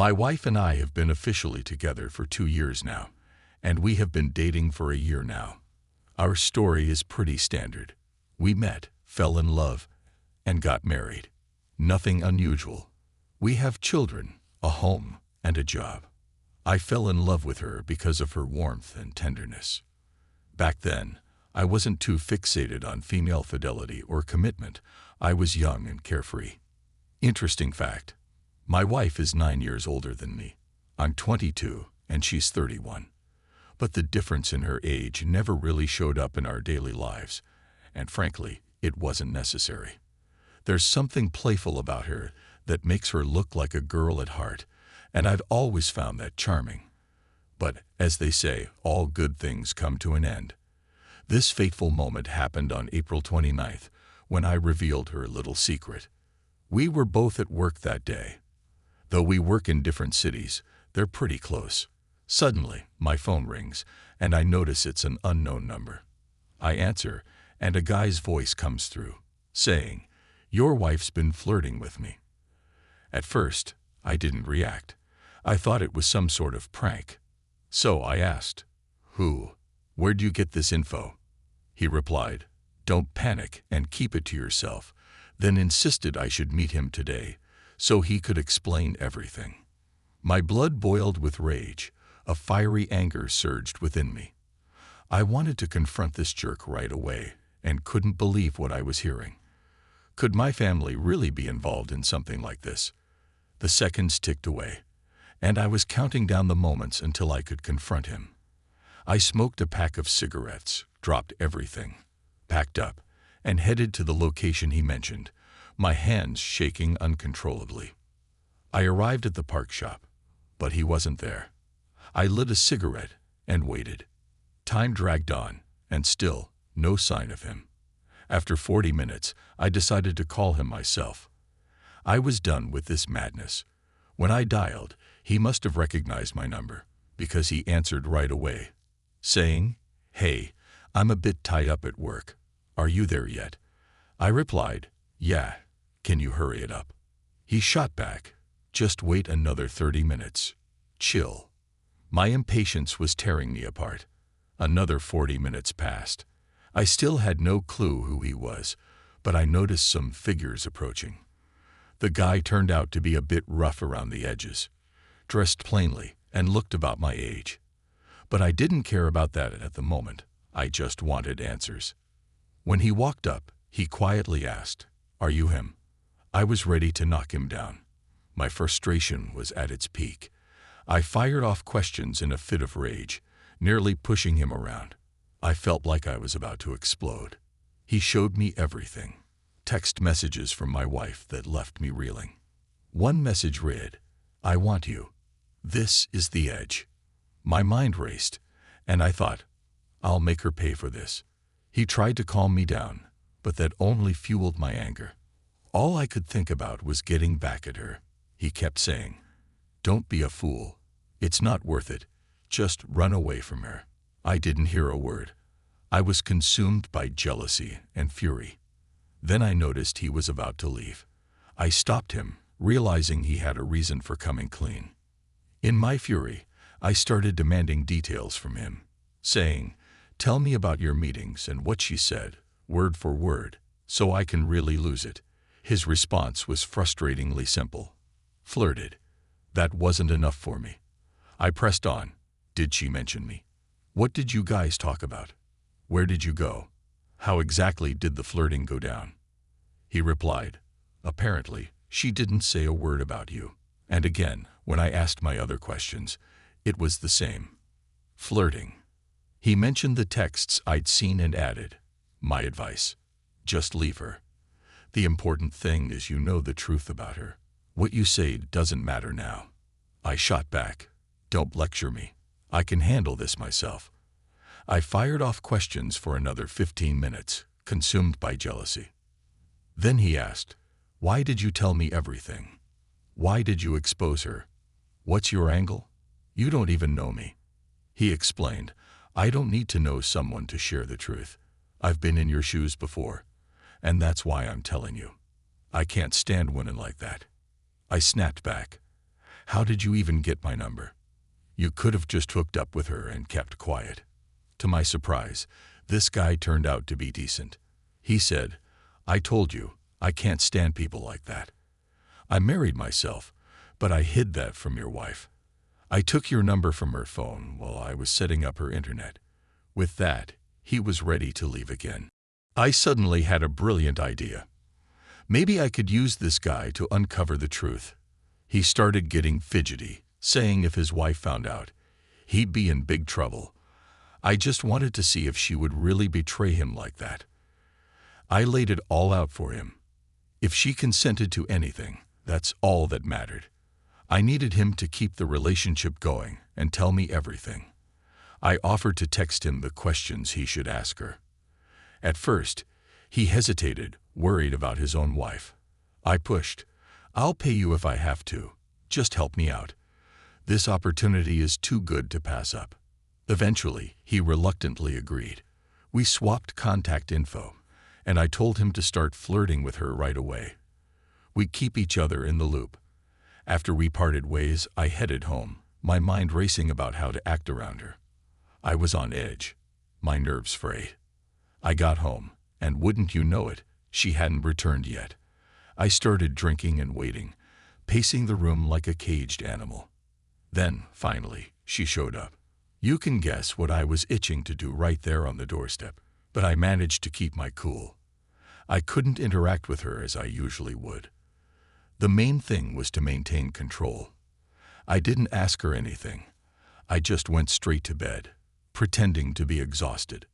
My wife and I have been officially together for 2 years now, and we have been dating for a year now. Our story is pretty standard. We met, fell in love, and got married. Nothing unusual. We have children, a home, and a job. I fell in love with her because of her warmth and tenderness. Back then, I wasn't too fixated on female fidelity or commitment. I was young and carefree. Interesting fact. My wife is 9 years older than me. I'm 22 and she's 31. But the difference in her age never really showed up in our daily lives, and frankly, it wasn't necessary. There's something playful about her that makes her look like a girl at heart, and I've always found that charming. But, as they say, all good things come to an end. This fateful moment happened on April 29th, when I revealed her little secret. We were both at work that day. Though we work in different cities, they're pretty close. Suddenly, my phone rings, and I notice it's an unknown number. I answer, and a guy's voice comes through, saying, "Your wife's been flirting with me." At first, I didn't react. I thought it was some sort of prank. So I asked, "Who? Where'd you get this info?" He replied, "Don't panic and keep it to yourself," then insisted I should meet him today, so he could explain everything. My blood boiled with rage. A fiery anger surged within me. I wanted to confront this jerk right away and couldn't believe what I was hearing. Could my family really be involved in something like this? The seconds ticked away, and I was counting down the moments until I could confront him. I smoked a pack of cigarettes, dropped everything, packed up, and headed to the location he mentioned, my hands shaking uncontrollably. I arrived at the park shop, but he wasn't there. I lit a cigarette and waited. Time dragged on, and still no sign of him. After 40 minutes, I decided to call him myself. I was done with this madness. When I dialed, he must have recognized my number, because he answered right away, saying, "Hey, I'm a bit tied up at work. Are you there yet?" I replied, "Yeah, can you hurry it up?" He shot back, "Just wait another 30 minutes. Chill." My impatience was tearing me apart. Another 40 minutes passed. I still had no clue who he was, but I noticed some figures approaching. The guy turned out to be a bit rough around the edges, dressed plainly, and looked about my age. But I didn't care about that at the moment. I just wanted answers. When he walked up, he quietly asked, "Are you him?" I was ready to knock him down. My frustration was at its peak. I fired off questions in a fit of rage, nearly pushing him around. I felt like I was about to explode. He showed me everything. Text messages from my wife that left me reeling. One message read, "I want you. This is the edge." My mind raced, and I thought, I'll make her pay for this. He tried to calm me down, but that only fueled my anger. All I could think about was getting back at her. He kept saying, "Don't be a fool. It's not worth it. Just run away from her." I didn't hear a word. I was consumed by jealousy and fury. Then I noticed he was about to leave. I stopped him, realizing he had a reason for coming clean. In my fury, I started demanding details from him, saying, "Tell me about your meetings and what she said, word for word, so I can really lose it." His response was frustratingly simple. "Flirted." That wasn't enough for me. I pressed on. "Did she mention me? What did you guys talk about? Where did you go? How exactly did the flirting go down?" He replied, "Apparently, she didn't say a word about you." And again, when I asked my other questions, it was the same. Flirting. He mentioned the texts I'd seen and added, "My advice: just leave her. The important thing is you know the truth about her. What you say doesn't matter now." I shot back, "Don't lecture me. I can handle this myself." I fired off questions for another 15 minutes, consumed by jealousy. Then he asked, "Why did you tell me everything? Why did you expose her? What's your angle? You don't even know me." He explained, "I don't need to know someone to share the truth. I've been in your shoes before, and that's why I'm telling you. I can't stand women like that." I snapped back. How did you even get my number? You could have just hooked up with her and kept quiet. To my surprise, this guy turned out to be decent. He said, I told you, I can't stand people like that. I married myself, but I hid that from your wife. I took your number from her phone while I was setting up her internet. With that, he was ready to leave again. I suddenly had a brilliant idea. Maybe I could use this guy to uncover the truth. He started getting fidgety, saying if his wife found out, he'd be in big trouble. I just wanted to see if she would really betray him like that. I laid it all out for him. If she consented to anything, that's all that mattered. I needed him to keep the relationship going and tell me everything. I offered to text him the questions he should ask her. At first, he hesitated, worried about his own wife. I pushed. I'll pay you if I have to. Just help me out. This opportunity is too good to pass up. Eventually, he reluctantly agreed. We swapped contact info, and I told him to start flirting with her right away. We'd keep each other in the loop. After we parted ways, I headed home, my mind racing about how to act around her. I was on edge, my nerves frayed. I got home, and wouldn't you know it, she hadn't returned yet. I started drinking and waiting, pacing the room like a caged animal. Then, finally, she showed up. You can guess what I was itching to do right there on the doorstep, but I managed to keep my cool. I couldn't interact with her as I usually would. The main thing was to maintain control. I didn't ask her anything. I just went straight to bed, pretending to be exhausted.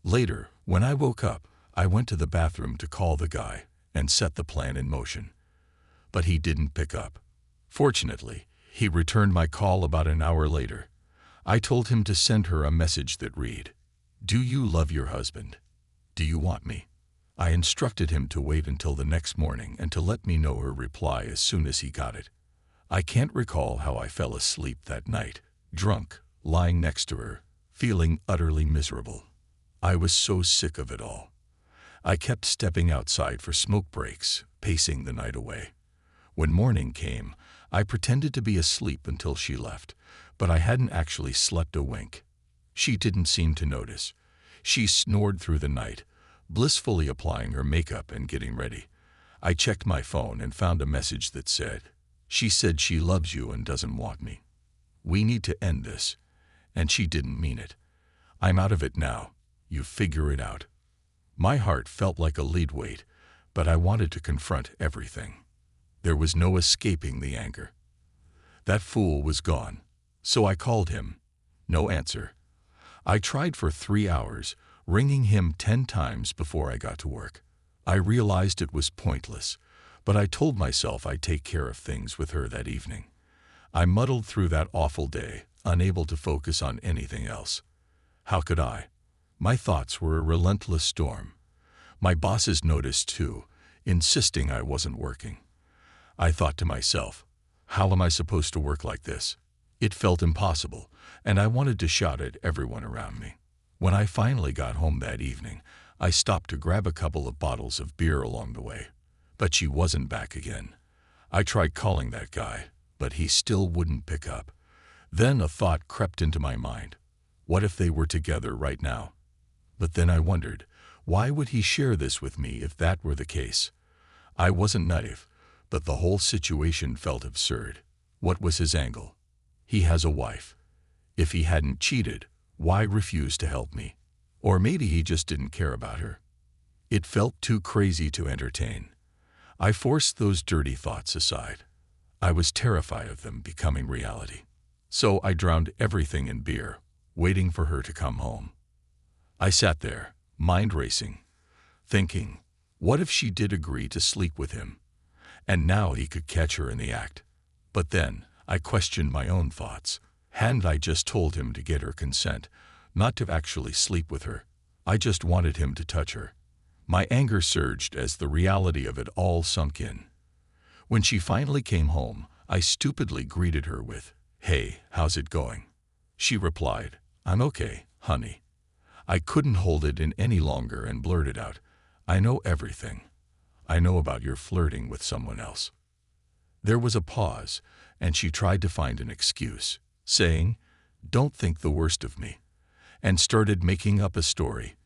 Later, when I woke up, I went to the bathroom to call the guy and set the plan in motion. But he didn't pick up. Fortunately, he returned my call about an hour later. I told him to send her a message that read, "Do you love your husband? Do you want me?" I instructed him to wait until the next morning and to let me know her reply as soon as he got it. I can't recall how I fell asleep that night, drunk, lying next to her, feeling utterly miserable. I was so sick of it all. I kept stepping outside for smoke breaks, pacing the night away. When morning came, I pretended to be asleep until she left, but I hadn't actually slept a wink. She didn't seem to notice. She snored through the night, blissfully applying her makeup and getting ready. I checked my phone and found a message that said, "She said she loves you and doesn't want me. We need to end this." And she didn't mean it. I'm out of it now. You figure it out. My heart felt like a lead weight, but I wanted to confront everything. There was no escaping the anger. That fool was gone, so I called him. No answer. I tried for 3 hours, ringing him 10 times before I got to work. I realized it was pointless, but I told myself I'd take care of things with her that evening. I muddled through that awful day, unable to focus on anything else. How could I? My thoughts were a relentless storm. My bosses noticed too, insisting I wasn't working. I thought to myself, how am I supposed to work like this? It felt impossible, and I wanted to shout at everyone around me. When I finally got home that evening, I stopped to grab a couple of bottles of beer along the way. But she wasn't back again. I tried calling that guy, but he still wouldn't pick up. Then a thought crept into my mind. What if they were together right now? But then I wondered, why would he share this with me if that were the case? I wasn't naive, but the whole situation felt absurd. What was his angle? He has a wife. If he hadn't cheated, why refuse to help me? Or maybe he just didn't care about her. It felt too crazy to entertain. I forced those dirty thoughts aside. I was terrified of them becoming reality. So I drowned everything in beer, waiting for her to come home. I sat there, mind racing, thinking, what if she did agree to sleep with him? And now he could catch her in the act. But then I questioned my own thoughts. Hadn't I just told him to get her consent, not to actually sleep with her? I just wanted him to touch her. My anger surged as the reality of it all sunk in. When she finally came home, I stupidly greeted her with, "Hey, how's it going?" She replied, "I'm okay, honey." I couldn't hold it in any longer and blurted out, "I know everything. I know about your flirting with someone else." There was a pause, and she tried to find an excuse, saying, "Don't think the worst of me," and started making up a story,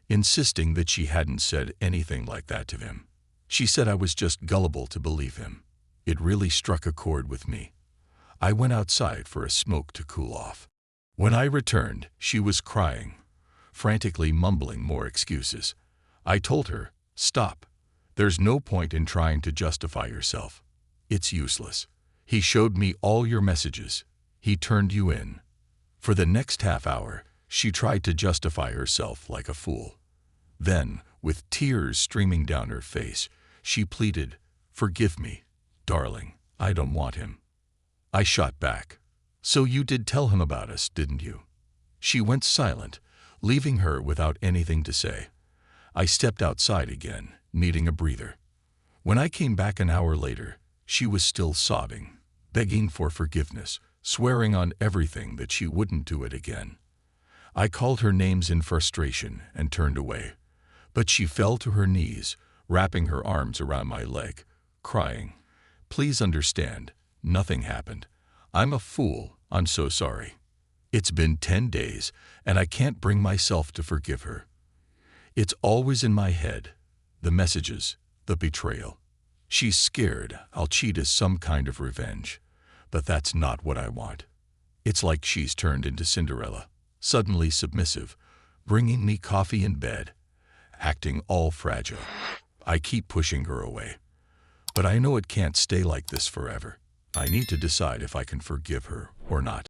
insisting that she hadn't said anything like that to him. She said I was just gullible to believe him. It really struck a chord with me. I went outside for a smoke to cool off. When I returned, she was crying, frantically mumbling more excuses. I told her, "Stop. There's no point in trying to justify yourself. It's useless. He showed me all your messages. He turned you in." For the next half hour, she tried to justify herself like a fool. Then, with tears streaming down her face, she pleaded, "Forgive me, darling. I don't want him." I shot back, "So you did tell him about us, didn't you?" She went silent, leaving her without anything to say. I stepped outside again, needing a breather. When I came back an hour later, she was still sobbing, begging for forgiveness, swearing on everything that she wouldn't do it again. I called her names in frustration and turned away, but she fell to her knees, wrapping her arms around my leg, crying, "Please understand, nothing happened. I'm a fool. I'm so sorry. It's been 10 days, and I can't bring myself to forgive her. It's always in my head, the messages, the betrayal. She's scared I'll cheat as some kind of revenge, but that's not what I want. It's like she's turned into Cinderella, suddenly submissive, bringing me coffee in bed, acting all fragile. I keep pushing her away, but I know it can't stay like this forever. I need to decide if I can forgive her or not."